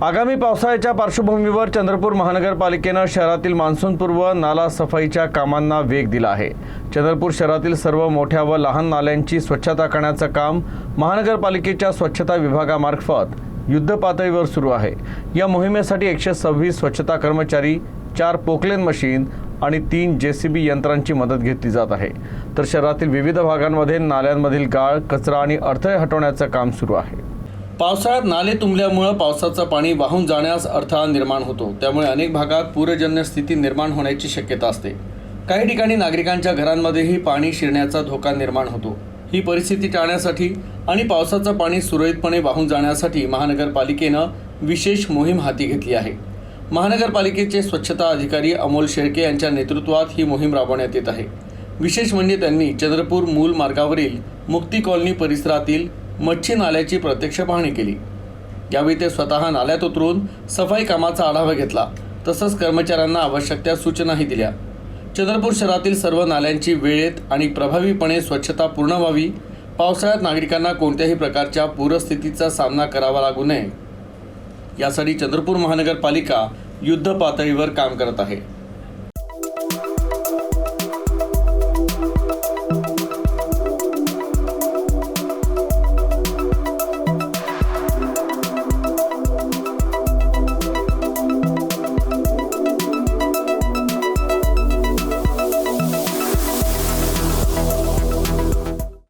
आगामी पावसाळ्याच्या पार्श्वभूमीवर चंद्रपूर महानगरपालिकेनं शहरातील मान्सूनपूर्व नाला सफाईच्या कामांना वेग दिला आहे। चंद्रपूर शहरातील सर्व मोठ्या व लहान नाल्यांची स्वच्छता करण्याचं काम महानगरपालिकेच्या स्वच्छता विभागामार्फत युद्धपातळीवर सुरू आहे। या मोहिमेसाठी 126 स्वच्छता कर्मचारी, 4 पोकलेन मशीन आणि 3 JCB यंत्रांची मदत घेतली जात आहे। तर शहरातील विविध भागांमध्ये नाल्यांमधील गाळ, कचरा आणि अडथळे हटवण्याचं काम सुरू आहे। पावसाळ्यात नाले तुंबल्यामुळे पावसाचं पाणी वाहून जाण्यास अडथळा निर्माण होतो। त्यामुळे अनेक भागात पूरजन्य स्थिती निर्माण होण्याची शक्यता असते। काही ठिकाणी नागरिकांच्या घरांमध्येही पाणी शिरण्याचा धोका निर्माण होतो। ही परिस्थिती टाळण्यासाठी आणि पावसाचं पाणी सुरळीतपणे वाहून जाण्यासाठी महानगरपालिकेनं विशेष मोहीम हाती घेतली आहे। महानगरपालिकेचे स्वच्छता अधिकारी अमोल शेळके यांच्या नेतृत्वात ही मोहीम राबवण्यात येत आहे। विशेष म्हणजे त्यांनी चंद्रपूर मूल मार्गावरील मुक्ती कॉलनी परिसरातील मच्छी नाल्याची प्रत्यक्ष पाहणी केली। यावेळी ते स्वतः नाल्यात उतरून सफाई कामाचा आढावा घेतला, तसंच कर्मचाऱ्यांना आवश्यक त्या सूचनाही दिल्या। चंद्रपूर शहरातील सर्व नाल्यांची वेळेत आणि प्रभावीपणे स्वच्छता पूर्ण व्हावी, पावसाळ्यात नागरिकांना कोणत्याही प्रकारच्या पूरस्थितीचा सामना करावा लागू नये, यासाठी चंद्रपूर महानगरपालिका युद्ध पातळीवर काम करत आहे।